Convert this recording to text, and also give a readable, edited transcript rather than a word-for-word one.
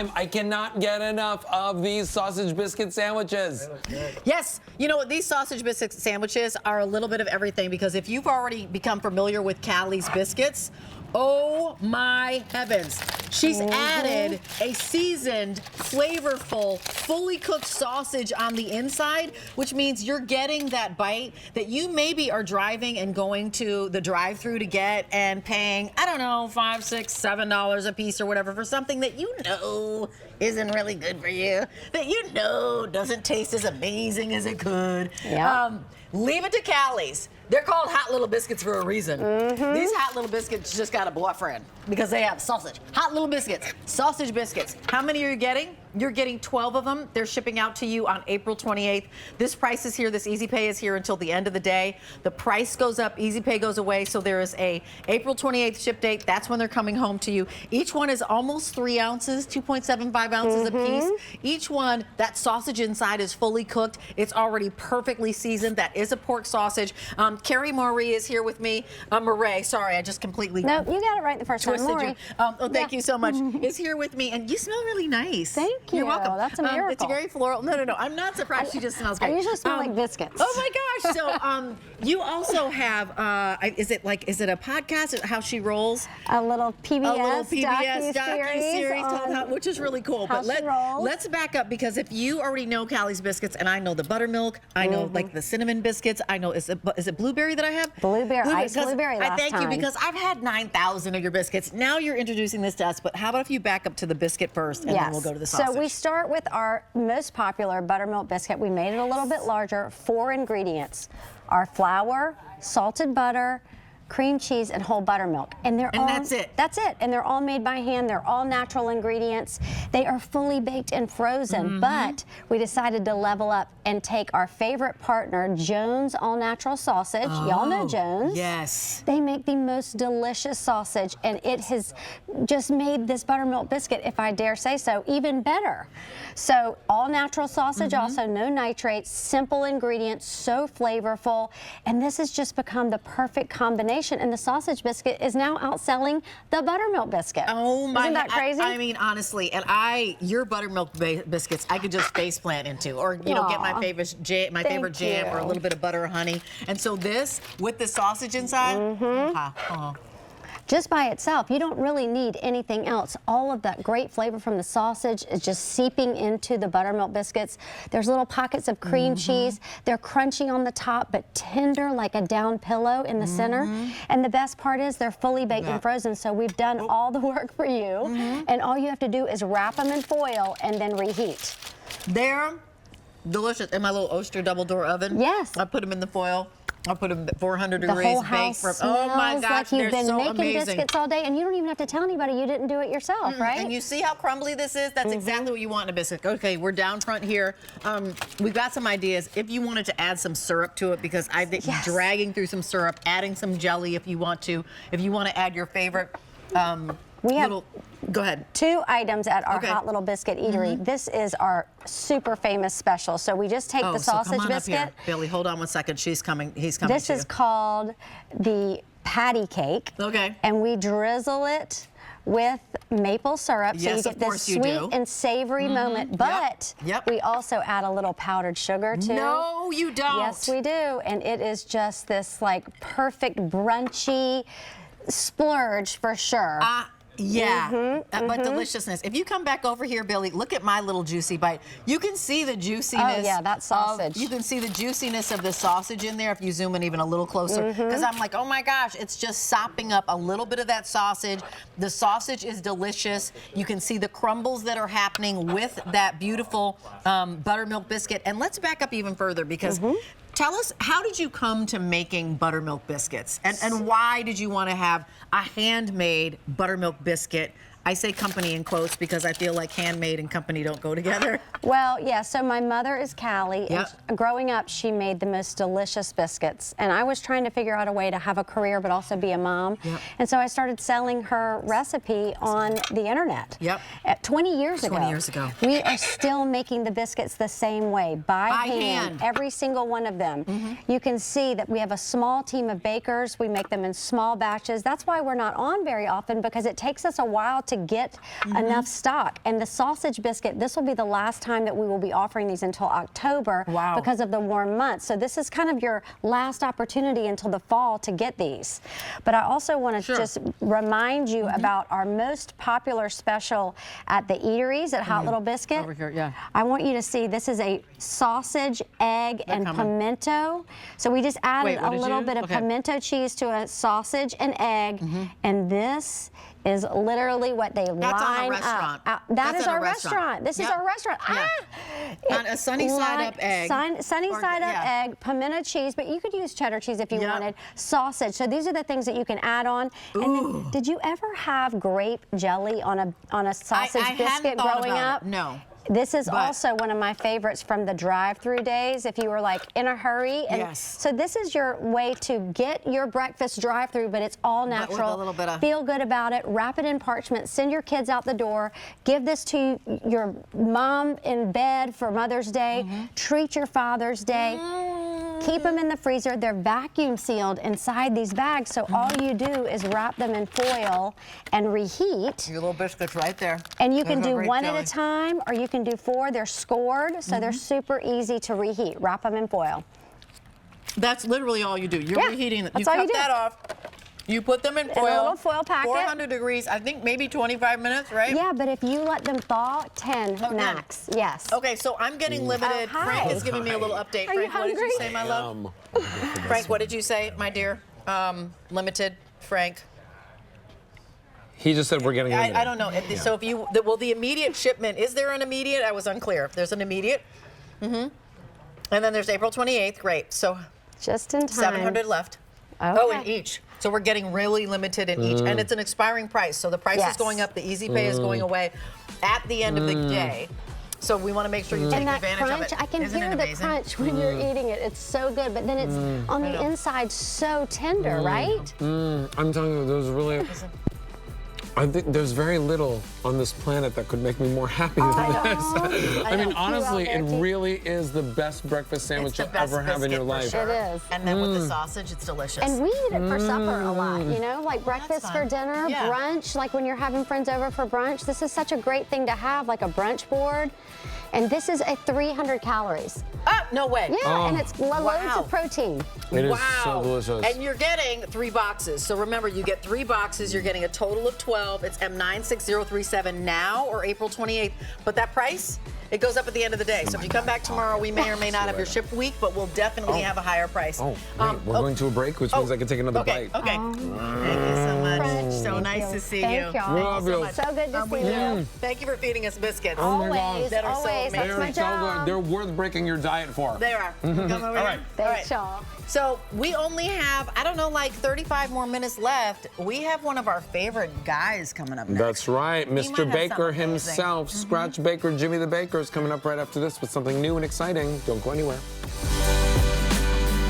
time. I cannot get enough of these sausage biscuit sandwiches. Yes, you know what? These sausage biscuit sandwiches are a little bit of everything, because if you've already become familiar with Callie's biscuits, oh my heavens. She's added a seasoned, flavorful, fully cooked sausage on the inside, which means you're getting that bite that you maybe are driving and going to the drive-thru to get and paying, I don't know, $5, $6, $7 a piece or whatever for something that you know isn't really good for you, that you know doesn't taste as amazing as it could. Yeah. Leave it to Callie's. They're called Hot Little Biscuits for a reason. These Hot Little Biscuits just got a boyfriend because they have sausage. Hot Little Biscuits, sausage biscuits. How many are you getting? You're getting 12 of them. They're shipping out to you on April 28th. This price is here. This Easy Pay is here until the end of the day. The price goes up, Easy Pay goes away. So there is a April 28th ship date. That's when they're coming home to you. Each one is almost 3 ounces, 2.75 ounces a piece. Each one, that sausage inside is fully cooked. It's already perfectly seasoned. That is a pork sausage. Carrie Marie is here with me. Murray, sorry, I just completely No, you got it right the first time. twisted you. Thank you so much. Is here with me, and you smell really nice. Thank you. You're welcome. That's a miracle. It's very floral. No. I'm not surprised. She just smells great. I usually smell like biscuits. Oh my gosh. So you also have, is it a podcast? How She Rolls? A little PBS, docu-series called which is really cool. How She Rolls. Let's back up, because if you already know Callie's biscuits, and I know the buttermilk, I know like the cinnamon biscuits, I know, is it blueberry that I have? Blueberry, iced blueberry last I thank you, time. because I've had 9,000 of your biscuits. Now you're introducing this to us, but how about if you back up to the biscuit first, and then we'll go to the sausage. So we start with our most popular buttermilk biscuit. We made it a little bit larger. 4 ingredients: our flour, salted butter, cream cheese, and whole buttermilk. And that's it? That's it. And they're all made by hand. They're all natural ingredients. They are fully baked and frozen, but we decided to level up and take our favorite partner, Jones All Natural Sausage. Y'all know Jones. Yes. They make the most delicious sausage, and it has just made this buttermilk biscuit, if I dare say so, even better. So all natural sausage, also no nitrates, simple ingredients, so flavorful, and this has just become the perfect combination. And the sausage biscuit is now outselling the buttermilk biscuit. Oh my! Isn't that crazy? I mean, honestly, and your buttermilk biscuits, I could just face plant into, or get my favorite jam, or a little bit of butter or honey. And so this with the sausage inside. Just by itself, you don't really need anything else. All of that great flavor from the sausage is just seeping into the buttermilk biscuits. There's little pockets of cream cheese. They're crunchy on the top, but tender like a down pillow in the center. And the best part is they're fully baked and frozen, so we've done all the work for you. And all you have to do is wrap them in foil and then reheat. They're delicious. In my little Oster double door oven. Yes. I put them in the foil. I'll put them at 400 degrees. The whole house baked for, oh my gosh, like you've been so making amazing. biscuits all day, and you don't even have to tell anybody you didn't do it yourself, right? And you see how crumbly this is? That's exactly what you want in a biscuit. Okay, we're down front here. We've got some ideas. If you wanted to add some syrup to it, because I've been dragging through some syrup, adding some jelly if you want to. If you want to add your favorite we have go ahead. 2 items at our Hot Little Biscuit Eatery. This is our super famous special. So we just take the sausage come on biscuit. Up here. Billy, hold on one second. She's coming. He's coming. This is called the patty cake. Okay. And we drizzle it with maple syrup, so you get this sweet and savory moment. But we also add a little powdered sugar too. No, you don't. Yes, we do. And it is just this like perfect brunchy splurge for sure. But deliciousness. If you come back over here, Billy, look at my little juicy bite. You can see the juiciness. Oh yeah, that sausage. You can see the juiciness of the sausage in there if you zoom in even a little closer. Because I'm like, oh my gosh, it's just sopping up a little bit of that sausage. The sausage is delicious. You can see the crumbles that are happening with that beautiful buttermilk biscuit. And let's back up even further, because tell us, how did you come to making buttermilk biscuits? And why did you want to have a handmade buttermilk biscuit? I say company in quotes because I feel like handmade and company don't go together. Well, yeah, so my mother is Callie, and growing up, she made the most delicious biscuits. And I was trying to figure out a way to have a career but also be a mom. And so I started selling her recipe on the internet. 20 years ago. 20 years ago. We are still making the biscuits the same way, by hand, every single one of them. You can see that we have a small team of bakers. We make them in small batches. That's why we're not on very often, because it takes us a while to get enough stock. And the sausage biscuit, this will be the last time that we will be offering these until October because of the warm months. So this is kind of your last opportunity until the fall to get these. But I also want to just remind you about our most popular special at the eateries at Hot Little Biscuit. Over here, I want you to see this is a sausage, egg, and pimento. So we just added a little bit of pimento cheese to a sausage and egg, and this is literally what they line up. That is our restaurant. This is our restaurant. On a sunny side up egg. Sunny side up egg, pimento cheese, but you could use cheddar cheese if you wanted. Sausage. So these are the things that you can add on. And then, did you ever have grape jelly on a sausage biscuit growing up? No. This is also one of my favorites from the drive-through days if you were like in a hurry. And so this is your way to get your breakfast drive-through, but it's all natural. With a little bit of... Feel good about it. Wrap it in parchment. Send your kids out the door. Give this to your mom in bed for Mother's Day. Treat your Father's Day. Keep them in the freezer. They're vacuum sealed inside these bags, so all you do is wrap them in foil and reheat. Your little biscuits right there. And you can do one at a time, or you can do 4. They're scored, so they're super easy to reheat. Wrap them in foil. That's literally all you do. You're reheating it. That's you all cut you do. that off. You put them in foil. In a little foil packet. 400 degrees, I think maybe 25 minutes, right? Yeah, but if you let them thaw, 10 max. Yes. Okay, so I'm getting limited. Frank is giving me a little update. Are Frank, you what did you hungry? say, my love? Frank, what did you say, my dear? Limited, Frank. He just said we're getting limited. I don't know. So if you, the immediate shipment, is there an immediate? I was unclear. There's an immediate. And then there's April 28th. Great. So just in time. 700 left. Okay. Oh, in each. So we're getting really limited in each. And it's an expiring price. So the price is going up. The easy pay is going away at the end of the day. So we want to make sure you take advantage of it. I can hear the crunch when you're eating it. It's so good, but then it's on the inside so tender, right? I'm telling you, there's really... I think there's very little on this planet that could make me more happy than this. I mean, honestly, it really is the best breakfast sandwich you'll ever have in your life. Sure. It is. And then with the sausage, it's delicious. And we eat it for supper a lot, you know, like breakfast for dinner, brunch, like when you're having friends over for brunch. This is such a great thing to have, like a brunch board. And this is a 300 calories. Ah, no way. Yeah, and it's loads of protein. It is so delicious. And you're getting 3 boxes. So remember, you get 3 boxes. You're getting a total of 12. It's M96037 now or April 28th. But that price, it goes up at the end of the day. So if you come back tomorrow, we may or may not have your ship week, but we'll definitely have a higher price. Wait, we're going to a break, which means I can take another bite. Okay. Thank you so much. So nice to see you. Thank y'all. So good to see you. Thank you for feeding us biscuits. Always, That are so always. amazing. That's my job. They're worth breaking your diet for. They are. Come over All right. Thanks, y'all. So we only have, I don't know, like 35 more minutes left. We have one of our favorite guys coming up next. That's right. He might Mr. have Baker something amazing. himself, Scratch Baker Jimmy the Baker, is coming up right after this with something new and exciting. Don't go anywhere.